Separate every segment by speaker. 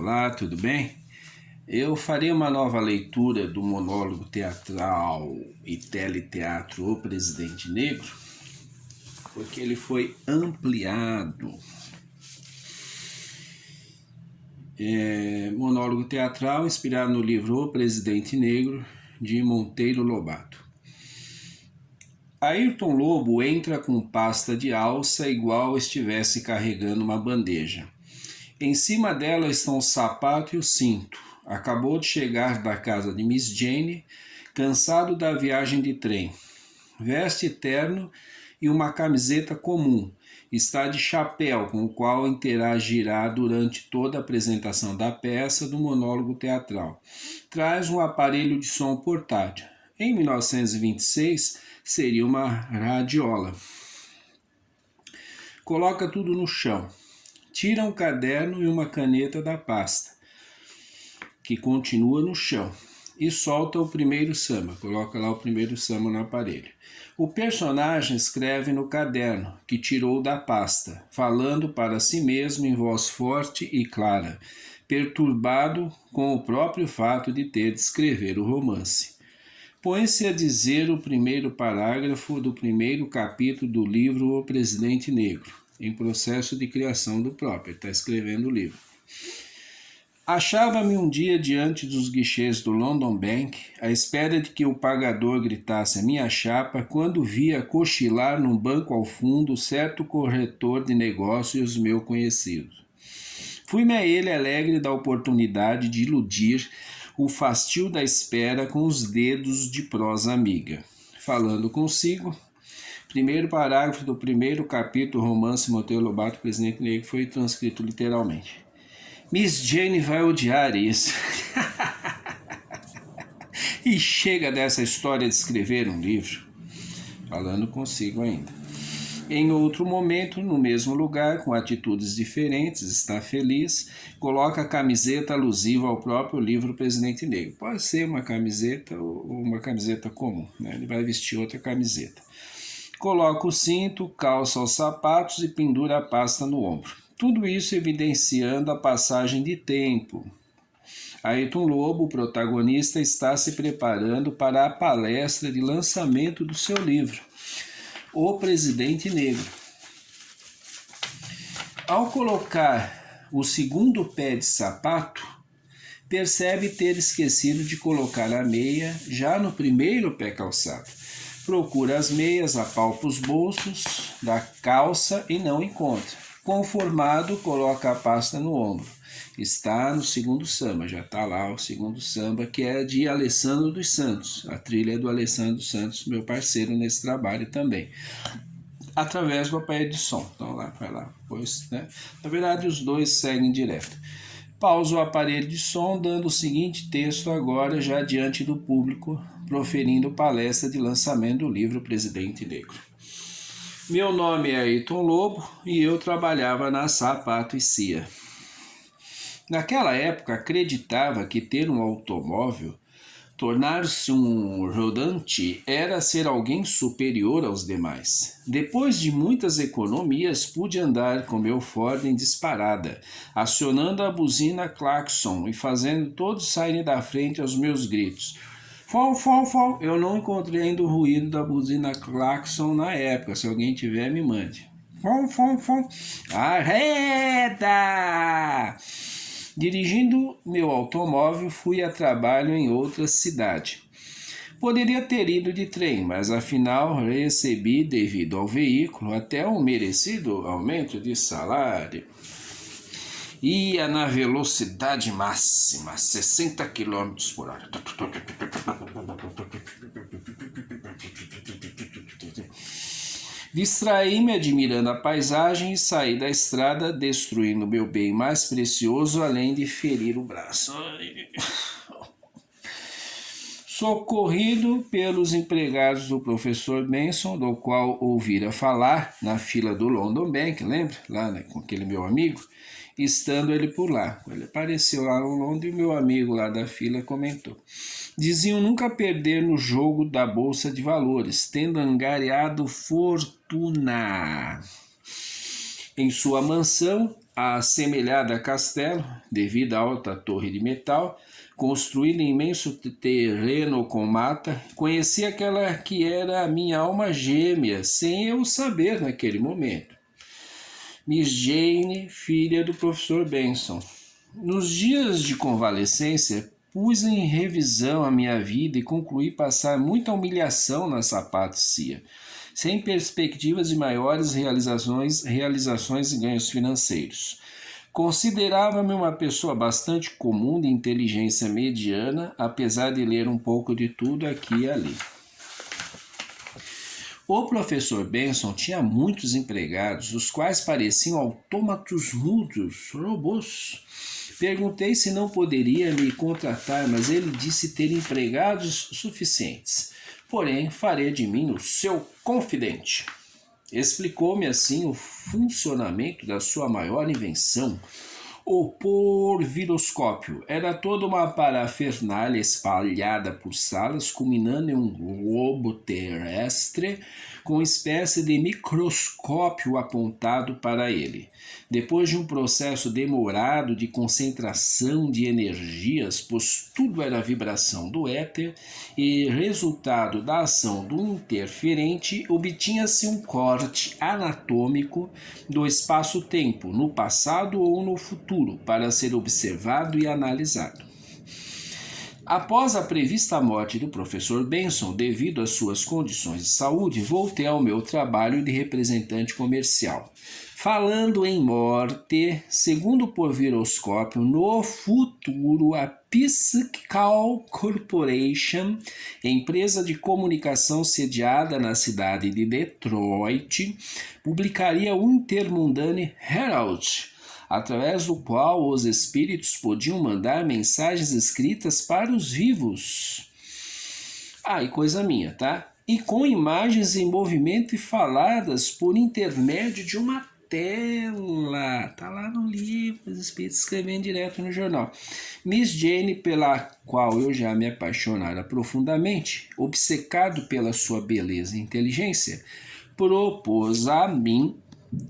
Speaker 1: Olá, tudo bem? Eu farei uma nova leitura do monólogo teatral e teleteatro O Presidente Negro, porque ele foi ampliado. Monólogo teatral inspirado no livro O Presidente Negro, de Monteiro Lobato. Ayrton Lobo entra com pasta de alça igual estivesse carregando uma bandeja. Em cima dela estão o sapato e o cinto. Acabou de chegar da casa de Miss Jane, cansado da viagem de trem. Veste terno e uma camiseta comum. Está de chapéu, com o qual interagirá durante toda a apresentação da peça do monólogo teatral. Traz um aparelho de som portátil. Em 1926, seria uma radiola. Coloca tudo no chão. Tira um caderno e uma caneta da pasta, que continua no chão, e solta o primeiro samba. Coloca lá o primeiro samba no aparelho. O personagem escreve no caderno, que tirou da pasta, falando para si mesmo em voz forte e clara, perturbado com o próprio fato de ter de escrever o romance. Põe-se a dizer o primeiro parágrafo do primeiro capítulo do livro O Presidente Negro, em processo de criação do próprio. Ele está escrevendo o livro. Achava-me um dia diante dos guichês do London Bank, à espera de que o pagador gritasse a minha chapa, quando via cochilar num banco ao fundo certo corretor de negócios meu conhecido. Fui-me a ele alegre da oportunidade de iludir o fastio da espera com os dedos de prosa amiga. Falando consigo, primeiro parágrafo do primeiro capítulo do romance Monteiro Lobato, Presidente Negro, foi transcrito literalmente. Miss Jane vai odiar isso. E chega dessa história de escrever um livro. Falando consigo ainda. Em outro momento, no mesmo lugar, com atitudes diferentes, está feliz, coloca a camiseta alusiva ao próprio livro Presidente Negro. Pode ser uma camiseta ou uma camiseta comum, né? Ele vai vestir outra camiseta. Coloca o cinto, calça os sapatos e pendura a pasta no ombro. Tudo isso evidenciando a passagem de tempo. Ayrton Lobo, o protagonista, está se preparando para a palestra de lançamento do seu livro, O Presidente Negro. Ao colocar o segundo pé de sapato, percebe ter esquecido de colocar a meia já no primeiro pé calçado. Procura as meias, apalpa os bolsos da calça e não encontra. Conformado, coloca a pasta no ombro. Está no segundo samba, já está lá o segundo samba, que é de Alessandro dos Santos. A trilha é do Alessandro dos Santos, meu parceiro nesse trabalho também. Através do aparelho de som. Então lá, vai lá. Pois, né? Na verdade, os dois seguem direto. Pausa o aparelho de som, dando o seguinte texto agora, já diante do público, proferindo palestra de lançamento do livro Presidente Negro. Meu nome é Ayrton Lobo e eu trabalhava na Sapato e Cia. Naquela época, acreditava que ter um automóvel, tornar-se um rodante, era ser alguém superior aos demais. Depois de muitas economias, pude andar com meu Ford em disparada, acionando a buzina claxon e fazendo todos saírem da frente aos meus gritos. Fom, fom, fom. Eu não encontrei ainda o ruído da buzina claxon na época. Se alguém tiver, me mande. Fom, fom, fom. Arreda! Dirigindo meu automóvel, fui a trabalho em outra cidade. Poderia ter ido de trem, mas afinal recebi, devido ao veículo, até um merecido aumento de salário. Ia na velocidade máxima, 60 km por hora. Distraí-me admirando a paisagem e saí da estrada, destruindo meu bem mais precioso, além de ferir o braço. Socorrido pelos empregados do professor Benson, do qual ouvira falar na fila do London Bank, lembra? Lá, né, com aquele meu amigo. Estando ele por lá. Ele apareceu lá no Londres e o meu amigo lá da fila comentou. Diziam nunca perder no jogo da Bolsa de Valores, tendo angariado fortuna. Em sua mansão, assemelhada a castelo, devido à alta torre de metal, construída em imenso terreno com mata. Conheci aquela que era a minha alma gêmea, sem eu saber naquele momento. Miss Jane, filha do professor Benson. Nos dias de convalescência, pus em revisão a minha vida e concluí passar muita humilhação na sapatia, sem perspectivas de maiores realizações e ganhos financeiros. Considerava-me uma pessoa bastante comum, de inteligência mediana, apesar de ler um pouco de tudo aqui e ali. O professor Benson tinha muitos empregados, os quais pareciam autômatos mudos, robôs. Perguntei se não poderia me contratar, mas ele disse ter empregados suficientes. Porém, farei de mim o seu confidente. Explicou-me assim o funcionamento da sua maior invenção, o porviroscópio. Era toda uma parafernália espalhada por salas, culminando em um globo terrestre com uma espécie de microscópio apontado para ele. Depois de um processo demorado de concentração de energias, pois tudo era vibração do éter, e resultado da ação do interferente, obtinha-se um corte anatômico do espaço-tempo, no passado ou no futuro, para ser observado e analisado. Após a prevista morte do professor Benson, devido às suas condições de saúde, voltei ao meu trabalho de representante comercial. Falando em morte, segundo o porviroscópio, no futuro a Psychical Corporation, empresa de comunicação sediada na cidade de Detroit, publicaria o Intermundane Herald, através do qual os espíritos podiam mandar mensagens escritas para os vivos. E coisa minha, tá? E com imagens em movimento e faladas por intermédio de uma tela. Tá lá no livro, os espíritos escrevendo direto no jornal. Miss Jane, pela qual eu já me apaixonara profundamente, obcecado pela sua beleza e inteligência, propôs a mim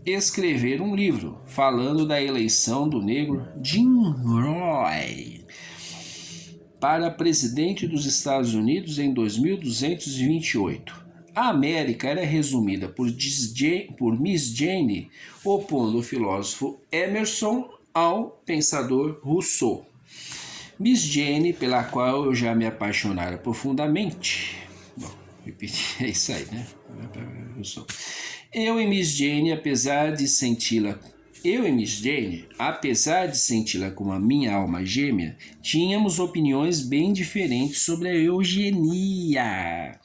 Speaker 1: escrever um livro falando da eleição do negro Jim Roy para presidente dos Estados Unidos em 2228. A América era resumida por Miss Jane, opondo o filósofo Emerson ao pensador Rousseau. Miss Jane, pela qual eu já me apaixonara profundamente. Bom, repetir, é isso aí, né? Rousseau. Eu e Miss Jane, apesar de senti-la como a minha alma gêmea, tínhamos opiniões bem diferentes sobre a eugenia,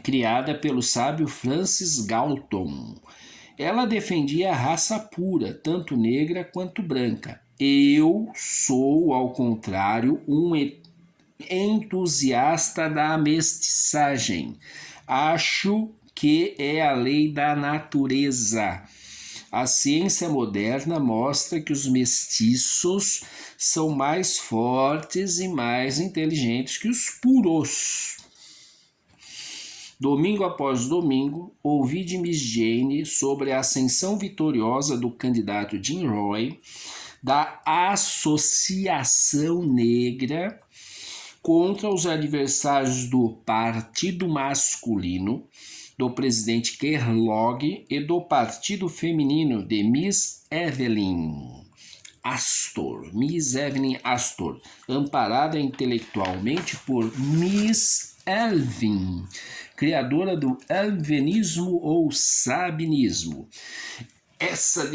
Speaker 1: criada pelo sábio Francis Galton. Ela defendia a raça pura, tanto negra quanto branca. Eu sou, ao contrário, um entusiasta da mestiçagem. Acho que é a lei da natureza. A ciência moderna mostra que os mestiços são mais fortes e mais inteligentes que os puros. Domingo após domingo, ouvi de Miss Jane sobre a ascensão vitoriosa do candidato Jim Roy, da Associação Negra, contra os adversários do Partido Masculino, do presidente Kellogg e do Partido Feminino de Miss Evelyn Astor, amparada intelectualmente por Miss Elvin, criadora do Elvinismo ou Sabinismo. Essa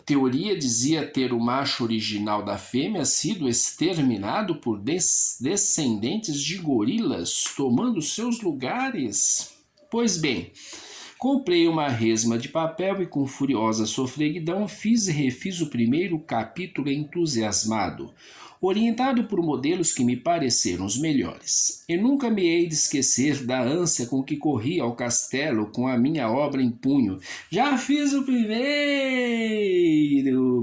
Speaker 1: teoria dizia ter o macho original da fêmea sido exterminado por descendentes de gorilas, tomando seus lugares. Pois bem, comprei uma resma de papel e com furiosa sofreguidão fiz e refiz o primeiro capítulo entusiasmado, orientado por modelos que me pareceram os melhores. E nunca me hei de esquecer da ânsia com que corri ao castelo com a minha obra em punho. Já fiz o primeiro,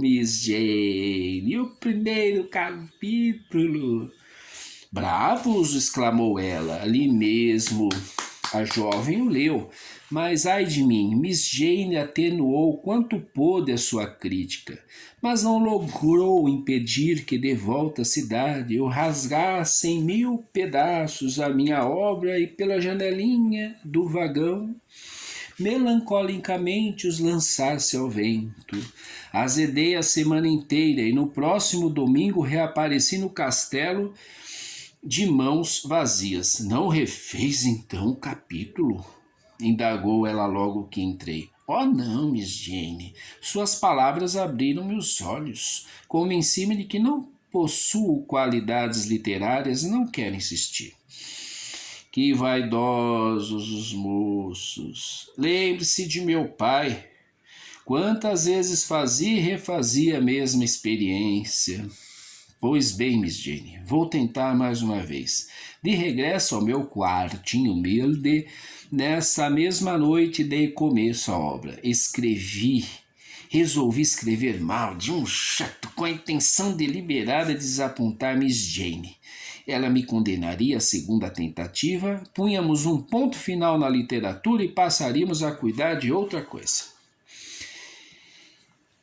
Speaker 1: Miss Jane, o primeiro capítulo. Bravos, exclamou ela, ali mesmo. A jovem o leu, Mas ai de mim, Miss Jane atenuou quanto pôde a sua crítica, mas não logrou impedir que de volta à cidade eu rasgasse em 1000 pedaços a minha obra e pela janelinha do vagão melancolicamente os lançasse ao vento. Azedei a semana inteira e no próximo domingo reapareci no castelo de mãos vazias. Não refez então o capítulo? Indagou ela logo que entrei. Oh não, Miss Jane, suas palavras abriram-me os olhos. Convenci-me de que não possuo qualidades literárias e não quero insistir. Que vaidosos os moços! Lembre-se de meu pai. Quantas vezes fazia e refazia a mesma experiência. Pois bem, Miss Jane, vou tentar mais uma vez. De regresso ao meu quartinho humilde, nessa mesma noite dei começo à obra. Resolvi escrever mal, de um jeito, com a intenção deliberada de desapontar Miss Jane. Ela me condenaria à segunda tentativa, punhamos um ponto final na literatura e passaríamos a cuidar de outra coisa.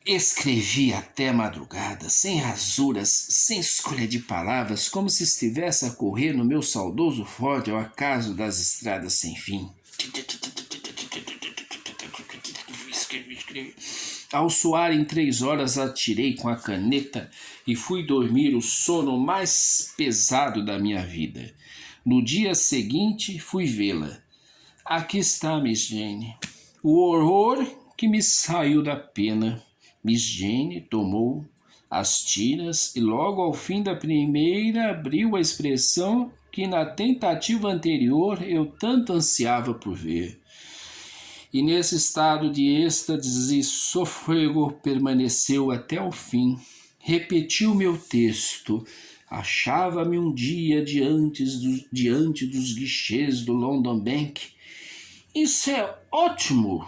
Speaker 1: Escrevi até madrugada, sem rasuras, sem escolha de palavras, como se estivesse a correr no meu saudoso Ford ao acaso das estradas sem fim. Escrevi. Ao soarem 3 horas, atirei com a caneta e fui dormir o sono mais pesado da minha vida. No dia seguinte, fui vê-la. Aqui está, Miss Jane. O horror que me saiu da pena. Miss Jane tomou as tiras e logo ao fim da primeira abriu a expressão que na tentativa anterior eu tanto ansiava por ver. E nesse estado de êxtase e sôfrego permaneceu até o fim. Repetiu meu texto. Achava-me um dia diante dos guichês do London Bank. Isso é ótimo!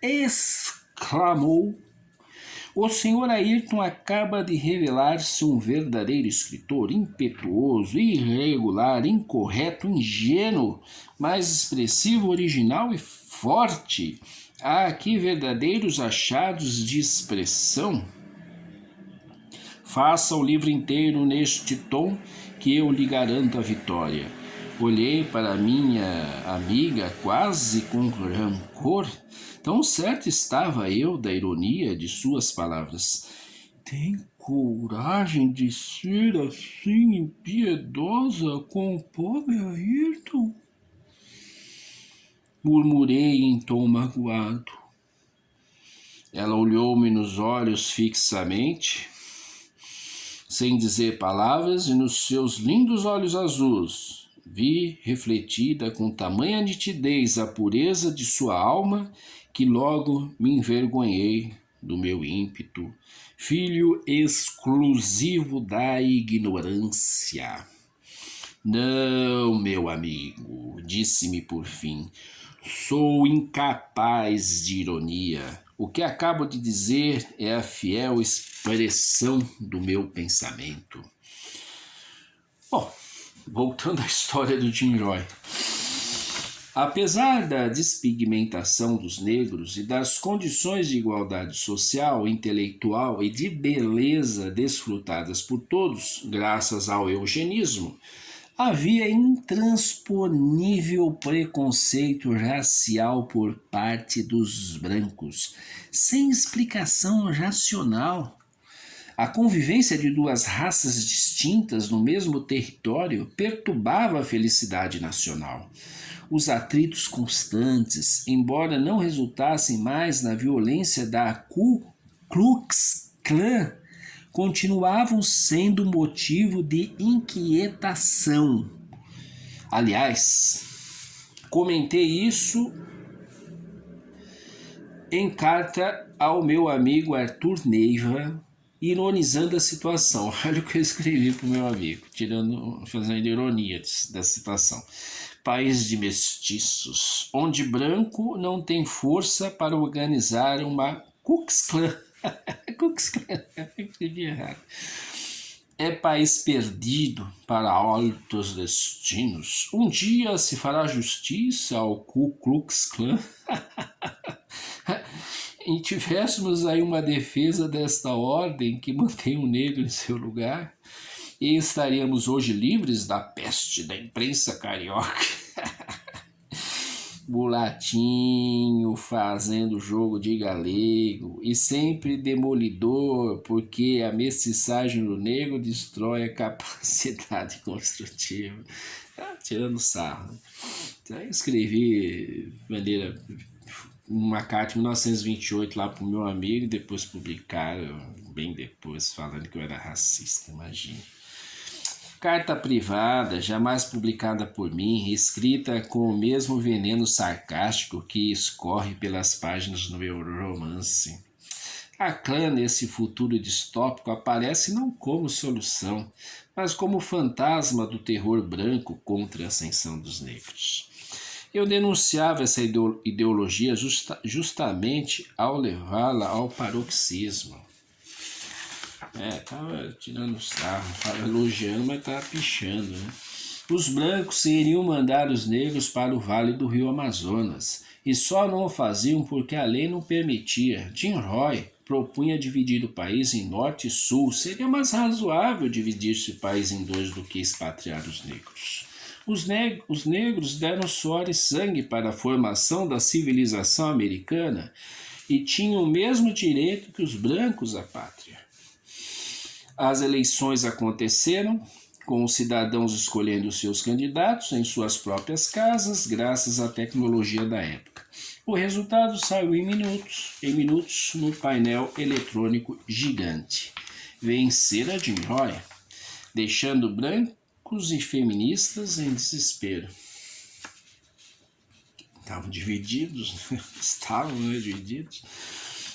Speaker 1: Exclamou. O Sr. Ayrton acaba de revelar-se um verdadeiro escritor, impetuoso, irregular, incorreto, ingênuo, mas expressivo, original e forte. Há aqui verdadeiros achados de expressão. Faça o livro inteiro neste tom que eu lhe garanto a vitória. Olhei para minha amiga quase com rancor. Tão certo estava eu da ironia de suas palavras. Tem coragem de ser assim impiedosa com o pobre Ayrton? Murmurei em tom magoado. Ela olhou-me nos olhos fixamente, sem dizer palavras, e nos seus lindos olhos azuis vi refletida com tamanha nitidez a pureza de sua alma que logo me envergonhei do meu ímpeto, filho exclusivo da ignorância. Não, meu amigo, disse-me por fim, sou incapaz de ironia. O que acabo de dizer é a fiel expressão do meu pensamento. Bom, voltando à história do Jim Roy. Apesar da despigmentação dos negros e das condições de igualdade social, intelectual e de beleza desfrutadas por todos, graças ao eugenismo, havia intransponível preconceito racial por parte dos brancos, sem explicação racional. A convivência de duas raças distintas no mesmo território perturbava a felicidade nacional. Os atritos constantes, embora não resultassem mais na violência da Ku Klux Klan, continuavam sendo motivo de inquietação. Aliás, comentei isso em carta ao meu amigo Arthur Neiva, ironizando a situação. Olha o que eu escrevi para o meu amigo, fazendo ironia da situação. País de mestiços, onde branco não tem força para organizar uma Ku Klux Klan. Ku Klux Klan, eu escrevi errado. é país perdido para altos destinos. Um dia se fará justiça ao Ku Klux Klan e tivéssemos aí uma defesa desta ordem que mantém o negro em seu lugar, e estaríamos hoje livres da peste da imprensa carioca. Mulatinho fazendo jogo de galego e sempre demolidor, porque a mestiçagem do negro destrói a capacidade construtiva. Tirando sarro. Então, eu escrevi uma carta em 1928 lá pro meu amigo e depois publicaram, bem depois, falando que eu era racista, imagina. Carta privada, jamais publicada por mim, escrita com o mesmo veneno sarcástico que escorre pelas páginas do meu romance. A clã nesse futuro distópico aparece não como solução, mas como fantasma do terror branco contra a ascensão dos negros. Eu denunciava essa ideologia justamente ao levá-la ao paroxismo. Tava tirando sarro, elogiando, mas tava pichando, né? Os brancos iriam mandar os negros para o vale do rio Amazonas, e só não o faziam porque a lei não permitia. Jim Roy propunha dividir o país em norte e sul. Seria mais razoável dividir-se o país em dois do que expatriar os negros. Os negros deram suor e sangue para a formação da civilização americana e tinham o mesmo direito que os brancos à pátria. As eleições aconteceram, com os cidadãos escolhendo seus candidatos em suas próprias casas, graças à tecnologia da época. O resultado saiu em minutos no painel eletrônico gigante. Vencera Jim Roy, deixando brancos e feministas em desespero. Estavam divididos, divididos.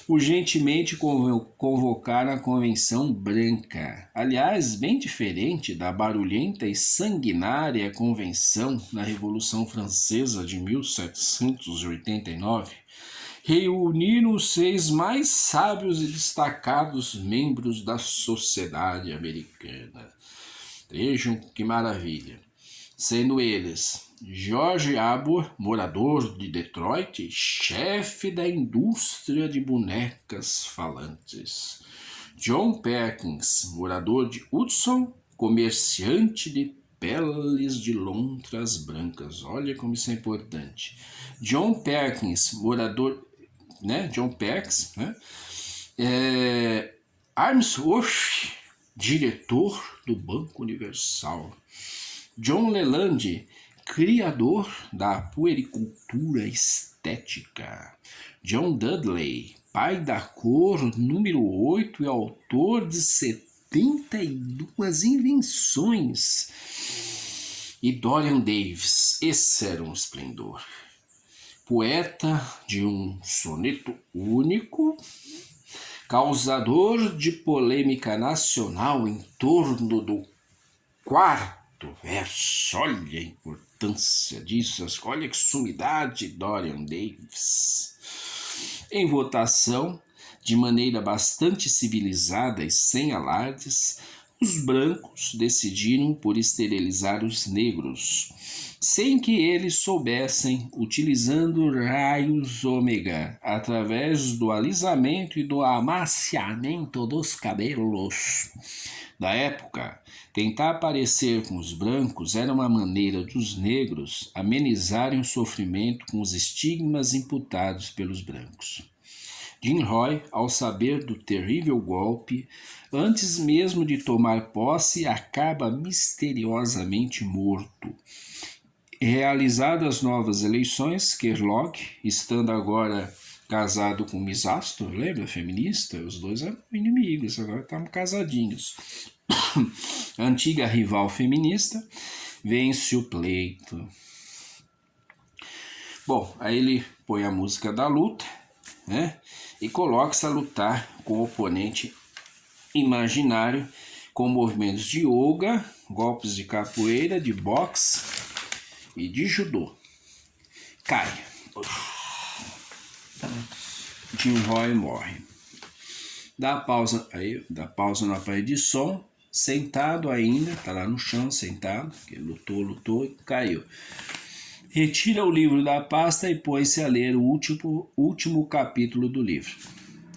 Speaker 1: Urgentemente convocaram a Convenção Branca. Aliás, bem diferente da barulhenta e sanguinária Convenção na Revolução Francesa de 1789, reuniram os 6 mais sábios e destacados membros da sociedade americana. Vejam que maravilha. Sendo eles George Abbott, morador de Detroit, chefe da indústria de bonecas falantes. John Perkins, morador de Hudson, comerciante de peles de lontras brancas. Olha como isso é importante. John Perkins, morador, John Perkins, Armsworth, diretor do Banco Universal. John Leland, criador da puericultura estética. John Dudley, pai da cor número 8 e autor de 72 invenções. E Dorian Davis, esse era um esplendor. Poeta de um soneto único, causador de polêmica nacional em torno do quarto verso. Olha a importância disso, olha que sumidade, Dorian Davis. Em votação, de maneira bastante civilizada e sem alardes, os brancos decidiram por esterilizar os negros, sem que eles soubessem, utilizando raios ômega, através do alisamento e do amaciamento dos cabelos. Da época, tentar parecer com os brancos era uma maneira dos negros amenizarem o sofrimento com os estigmas imputados pelos brancos. Jim Roy, ao saber do terrível golpe, antes mesmo de tomar posse, acaba misteriosamente morto. Realizadas novas eleições, Kellogg, estando agora casado com Miss Astor, lembra? Feminista, os dois eram inimigos, agora estavam casadinhos. A antiga rival feminista vence o pleito. Bom, aí ele põe a música da luta, e coloca-se a lutar com o oponente imaginário, com movimentos de yoga, golpes de capoeira, de boxe e de judô. Cai. Jim Roy morre. Dá pausa no aparelho de som, sentado ainda, está lá no chão, sentado, que lutou e caiu. Retira o livro da pasta e põe-se a ler o último capítulo do livro.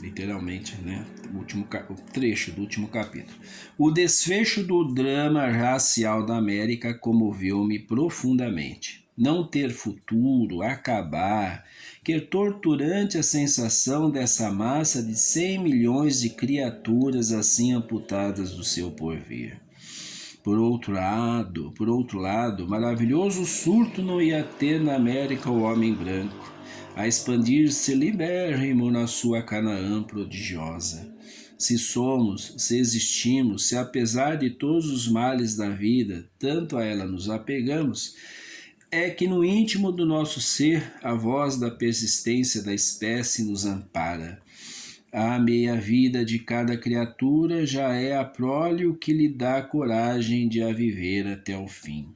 Speaker 1: Literalmente, né? O trecho do último capítulo. O desfecho do drama racial da América comoveu-me profundamente. Não ter futuro, acabar, que torturante a sensação dessa massa de 100 milhões de criaturas assim amputadas do seu porvir. Por outro lado, maravilhoso surto não ia ter na América o homem branco, a expandir-se libérrimo na sua Canaã prodigiosa. Se somos, se existimos, se apesar de todos os males da vida, tanto a ela nos apegamos, é que no íntimo do nosso ser a voz da persistência da espécie nos ampara. A meia-vida de cada criatura já é a prole o que lhe dá coragem de a viver até o fim.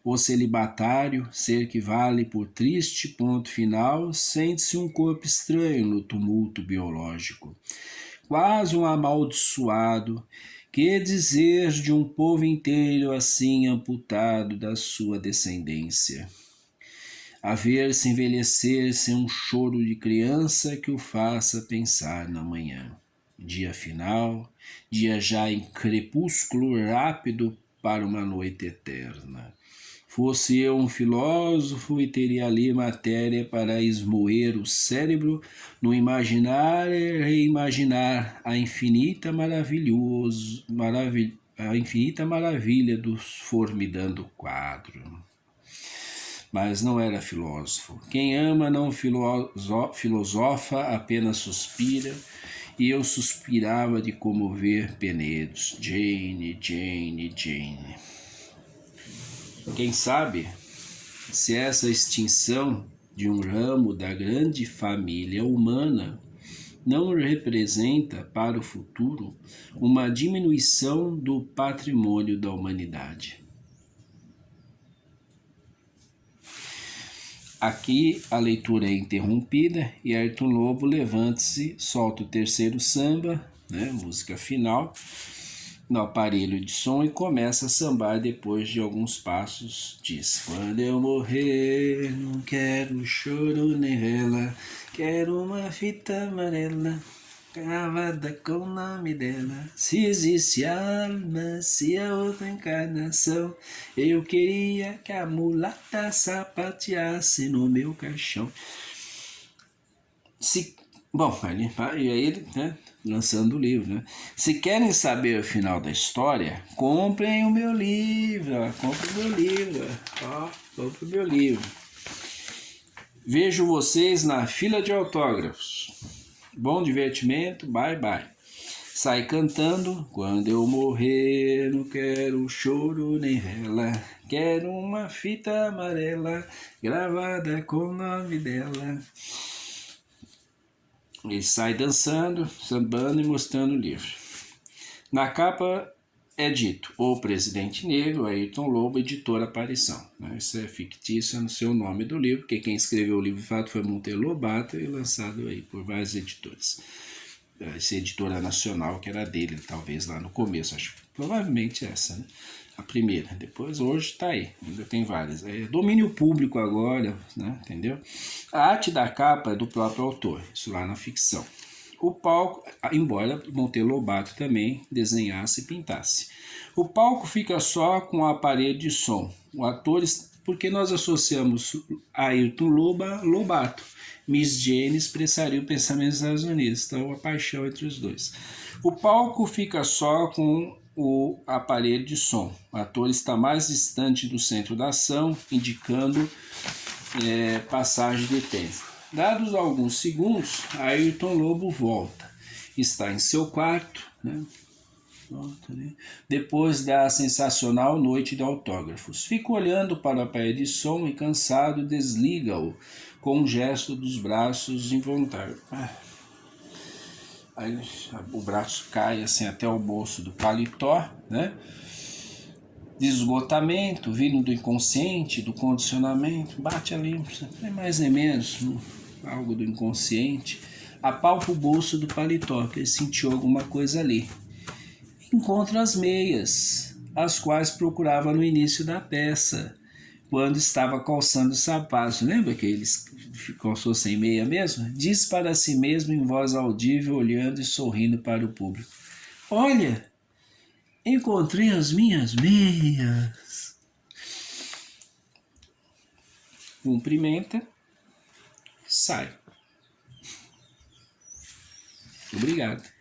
Speaker 1: O celibatário, ser que vale por triste ponto final, sente-se um corpo estranho no tumulto biológico. Quase um amaldiçoado, que dizer de um povo inteiro assim amputado da sua descendência? A ver-se envelhecer sem um choro de criança que o faça pensar na manhã. Dia final, dia já em crepúsculo rápido para uma noite eterna. Fosse eu um filósofo e teria ali matéria para esmoer o cérebro no imaginar e reimaginar a infinita maravilha do formidando quadro. Mas não era filósofo. Quem ama não filosofa, apenas suspira, e eu suspirava de comover penedos. Jane, Jane, Jane. Quem sabe se essa extinção de um ramo da grande família humana não representa para o futuro uma diminuição do patrimônio da humanidade. Aqui a leitura é interrompida e Ayrton Lobo levanta-se, solta o terceiro samba, né, música final, no aparelho de som e começa a sambar. Depois de alguns passos diz: quando eu morrer não quero choro nem vela, quero uma fita amarela gravada com o nome dela. Se existe alma, se há outra encarnação, eu queria que a mulata sapateasse no meu caixão. Bom, e aí ele, né, lançando o livro, né? Se querem saber o final da história, comprem o meu livro, comprem o meu livro, comprem o meu livro. Vejo vocês na fila de autógrafos. Bom divertimento, bye bye. Sai cantando: quando eu morrer não quero choro nem vela, quero uma fita amarela gravada com o nome dela. Ele sai dançando, sambando e mostrando o livro. Na capa é dito: o Presidente Negro, Ayrton Lobo, editora Aparição. Isso é fictício, é no seu nome do livro, porque quem escreveu o livro de fato foi Monteiro Lobato e lançado aí por várias editoras. Essa editora nacional que era dele, talvez lá no começo, acho provavelmente essa, né? A primeira. Depois, hoje está aí, ainda tem várias. É domínio público agora, né? Entendeu? A arte da capa é do próprio autor, isso lá na ficção. O palco, embora Monteiro Lobato também desenhasse e pintasse. O palco fica só com o aparelho de som. O ator, porque nós associamos Ayrton Lobato. Miss Jane expressaria o pensamento dos Estados Unidos, então a paixão entre os dois. O palco fica só com o aparelho de som. O ator está mais distante do centro da ação, indicando passagem de tempo. Dados alguns segundos, Ayrton Lobo volta. Está em seu quarto, né? Depois da sensacional noite de autógrafos. Fica olhando para o aparelho de som e, cansado, desliga-o com um gesto dos braços involuntário. Aí o braço cai assim até o bolso do paletó, né? De esgotamento, vindo do inconsciente, do condicionamento, bate ali, nem mais nem menos, algo do inconsciente, apalpa o bolso do paletó, que ele sentiu alguma coisa ali. encontra as meias, as quais procurava no início da peça, quando estava calçando os sapatos. Lembra que ele calçou sem meia mesmo? Diz para si mesmo em voz audível, olhando e sorrindo para o público: olha, encontrei as minhas meias. Cumprimenta, sai. Obrigado.